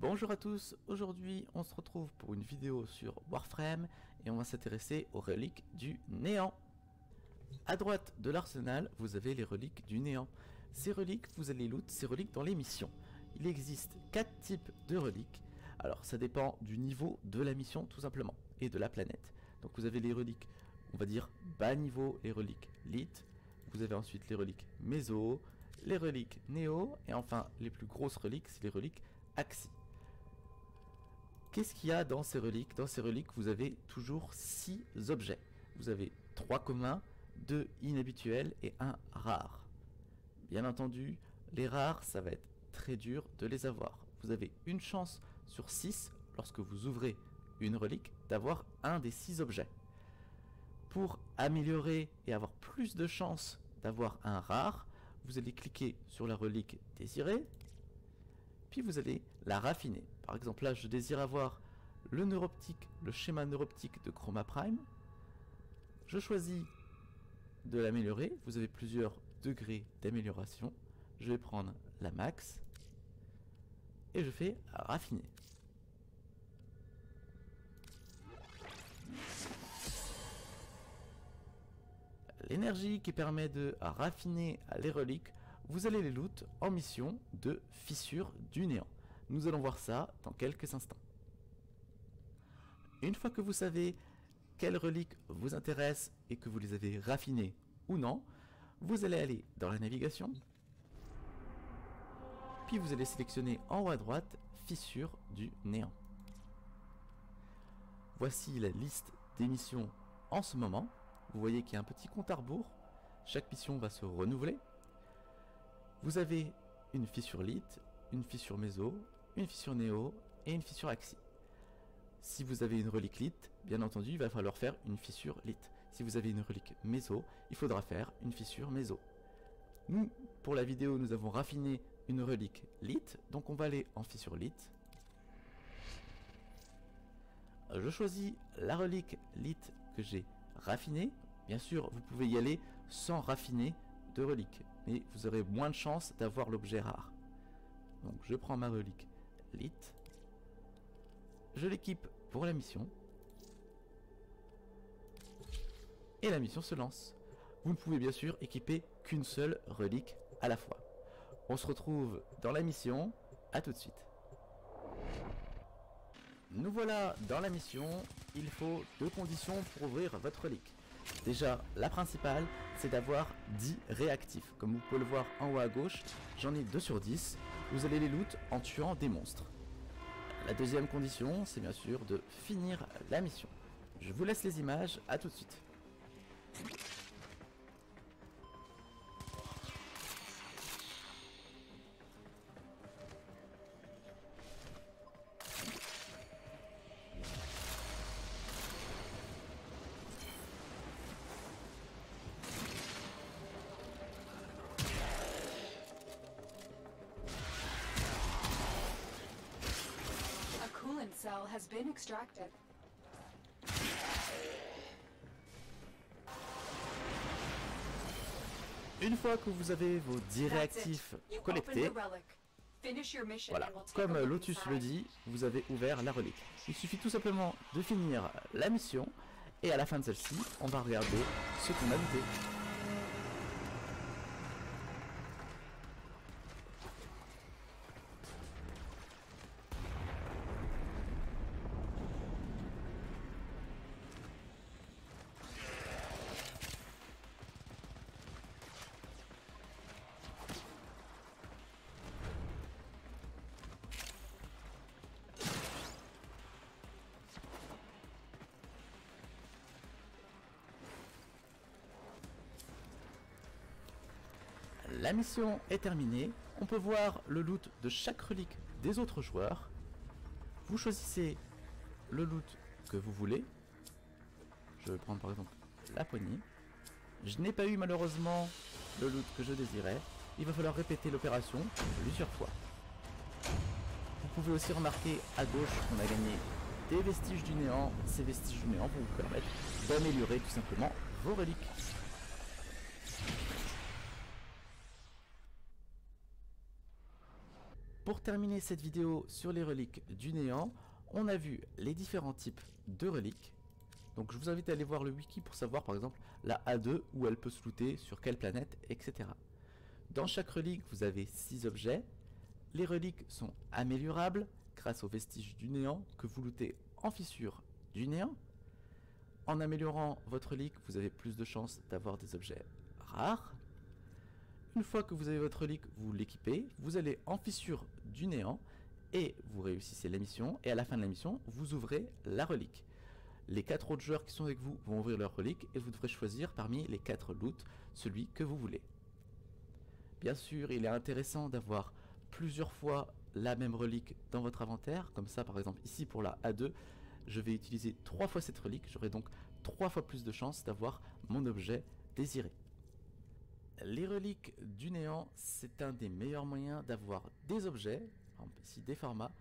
Bonjour à tous, aujourd'hui on se retrouve pour une vidéo sur Warframe et on va s'intéresser aux reliques du néant. A droite de l'arsenal, vous avez les reliques du néant. Ces reliques, vous allez loot ces reliques dans les missions. Il existe 4 types de reliques. Alors ça dépend du niveau de la mission tout simplement et de la planète. Donc vous avez les reliques, on va dire bas niveau, les reliques Lith. Vous avez ensuite les reliques Méso, les reliques Néo et enfin les plus grosses reliques, c'est les reliques Axi. Qu'est-ce qu'il y a dans ces reliques? Dans ces reliques, vous avez toujours 6 objets. Vous avez 3 communs, 2 inhabituels et 1 rare. Bien entendu, les rares, ça va être très dur de les avoir. Vous avez une chance sur 6, lorsque vous ouvrez une relique, d'avoir un des 6 objets. Pour améliorer et avoir plus de chances d'avoir un rare, vous allez cliquer sur la relique désirée, puis vous allez la raffiner. Par exemple là je désire avoir le neuroptique, le schéma neuroptique de Chroma Prime. Je choisis de l'améliorer, vous avez plusieurs degrés d'amélioration. Je vais prendre la max et je fais raffiner. L'énergie qui permet de raffiner les reliques, vous allez les loot en mission de fissure du néant. Nous allons voir ça dans quelques instants. Une fois que vous savez quelles reliques vous intéressent et que vous les avez raffinées ou non, vous allez aller dans la navigation, puis vous allez sélectionner en haut à droite fissure du néant. Voici la liste des missions en ce moment. Vous voyez qu'il y a un petit compte à rebours. Chaque mission va se renouveler. Vous avez une fissure Lith, une fissure Méso, une fissure Néo et une fissure Axi. Si vous avez une relique Lith, bien entendu, il va falloir faire une fissure Lith. Si vous avez une relique Méso, il faudra faire une fissure Méso. Nous, pour la vidéo, nous avons raffiné une relique Lith, donc on va aller en fissure Lith. Je choisis la relique Lith que j'ai raffinée. Bien sûr, vous pouvez y aller sans raffiner de relique, mais vous aurez moins de chances d'avoir l'objet rare. Donc je prends ma relique Lith, je l'équipe pour la mission, et la mission se lance. Vous ne pouvez bien sûr équiper qu'une seule relique à la fois. On se retrouve dans la mission, à tout de suite. Nous voilà dans la mission, il faut 2 conditions pour ouvrir votre relique. Déjà, la principale, c'est d'avoir 10 réactifs. Comme vous pouvez le voir en haut à gauche, j'en ai 2 sur 10. Vous allez les loot en tuant des monstres. La deuxième condition, c'est bien sûr de finir la mission. Je vous laisse les images, à tout de suite. Coolant cell has been extracted. Une fois que vous avez vos 10 réactifs collectés, voilà, comme Lotus le dit, vous avez ouvert la relique. Il suffit tout simplement de finir la mission et à la fin de celle-ci, on va regarder ce qu'on a looté. La mission est terminée, on peut voir le loot de chaque relique des autres joueurs. Vous choisissez le loot que vous voulez. Je vais prendre par exemple la poignée. Je n'ai pas eu malheureusement le loot que je désirais. Il va falloir répéter l'opération plusieurs fois. Vous pouvez aussi remarquer à gauche qu'on a gagné des vestiges du néant. Ces vestiges du néant vont vous permettre d'améliorer tout simplement vos reliques. Pour terminer cette vidéo sur les reliques du néant, on a vu les différents types de reliques. Donc je vous invite à aller voir le wiki pour savoir par exemple la A2 où elle peut se looter, sur quelle planète, etc. Dans chaque relique, vous avez 6 objets. Les reliques sont améliorables grâce aux vestiges du néant que vous lootez en fissure du néant. En améliorant votre relique, vous avez plus de chances d'avoir des objets rares. Une fois que vous avez votre relique, vous l'équipez, vous allez en fissure du néant et vous réussissez la mission. Et à la fin de la mission, vous ouvrez la relique. Les 4 autres joueurs qui sont avec vous vont ouvrir leur relique et vous devrez choisir parmi les 4 loots celui que vous voulez. Bien sûr, il est intéressant d'avoir plusieurs fois la même relique dans votre inventaire. Comme ça, par exemple, ici pour la A2, je vais utiliser 3 fois cette relique. J'aurai donc 3 fois plus de chances d'avoir mon objet désiré. Les reliques du néant, c'est un des meilleurs moyens d'avoir des objets, par exemple ici des formats,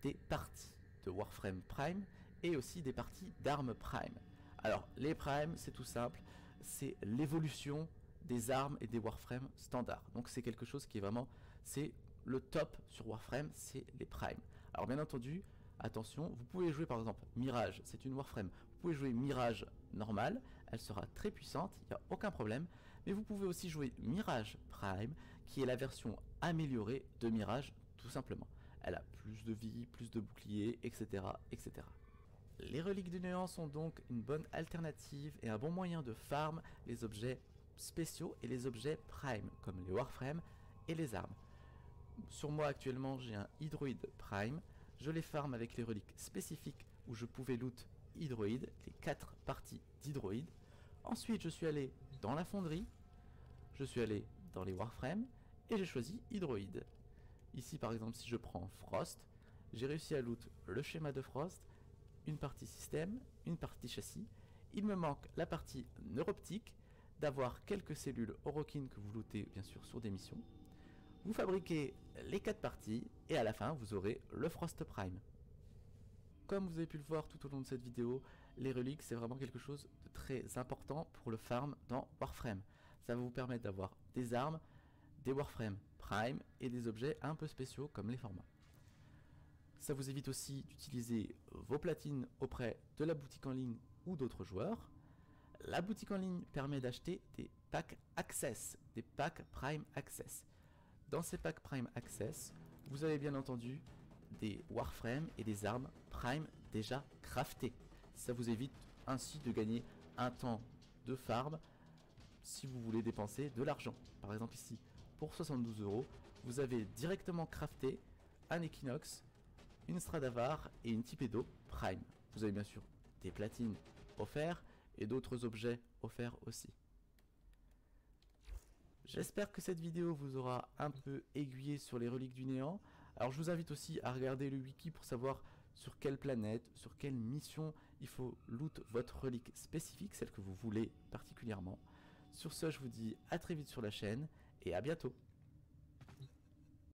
des parties de Warframe Prime et aussi des parties d'armes Prime. Alors les Prime, c'est tout simple, c'est l'évolution des armes et des Warframe standards. Donc c'est quelque chose qui est vraiment, c'est le top sur Warframe, c'est les Prime. Alors bien entendu, attention, vous pouvez jouer par exemple Mirage, c'est une Warframe. Vous pouvez jouer Mirage normale, elle sera très puissante, il n'y a aucun problème. Mais vous pouvez aussi jouer Mirage Prime, qui est la version améliorée de Mirage, tout simplement. Elle a plus de vie, plus de boucliers, etc., etc. Les reliques du néant sont donc une bonne alternative et un bon moyen de farm les objets spéciaux et les objets Prime, comme les Warframe et les armes. Sur moi actuellement, j'ai un Hydroïde Prime. Je les farm avec les reliques spécifiques où je pouvais loot Hydroïde, les 4 parties d'Hydroïde. Ensuite, je suis allé dans la fonderie, je suis allé dans les Warframe et j'ai choisi Hydroïde. Ici, par exemple, si je prends Frost, j'ai réussi à loot le schéma de Frost, une partie système, une partie châssis. Il me manque la partie neuroptique, d'avoir quelques cellules Orokin que vous lootez bien sûr sur des missions. Vous fabriquez les 4 parties et à la fin, vous aurez le Frost Prime. Comme vous avez pu le voir tout au long de cette vidéo, les reliques c'est vraiment quelque chose de très important pour le farm dans Warframe. Ça va vous permettre d'avoir des armes, des Warframe Prime et des objets un peu spéciaux comme les formats. Ça vous évite aussi d'utiliser vos platines auprès de la boutique en ligne ou d'autres joueurs. La boutique en ligne permet d'acheter des packs Access, des packs Prime Access. Dans ces packs Prime Access, vous avez bien entendu des Warframe et des armes Prime déjà craftées. Ça vous évite ainsi de gagner un temps de farm si vous voulez dépenser de l'argent. Par exemple ici, pour 72 €, vous avez directement crafté un Equinox, une Stradavar et une Tipedo Prime. Vous avez bien sûr des platines offertes et d'autres objets offerts aussi. J'espère que cette vidéo vous aura un peu aiguillé sur les reliques du néant. Alors je vous invite aussi à regarder le wiki pour savoir sur quelle planète, sur quelle mission il faut loot votre relique spécifique, celle que vous voulez particulièrement. Sur ce, je vous dis à très vite sur la chaîne et à bientôt.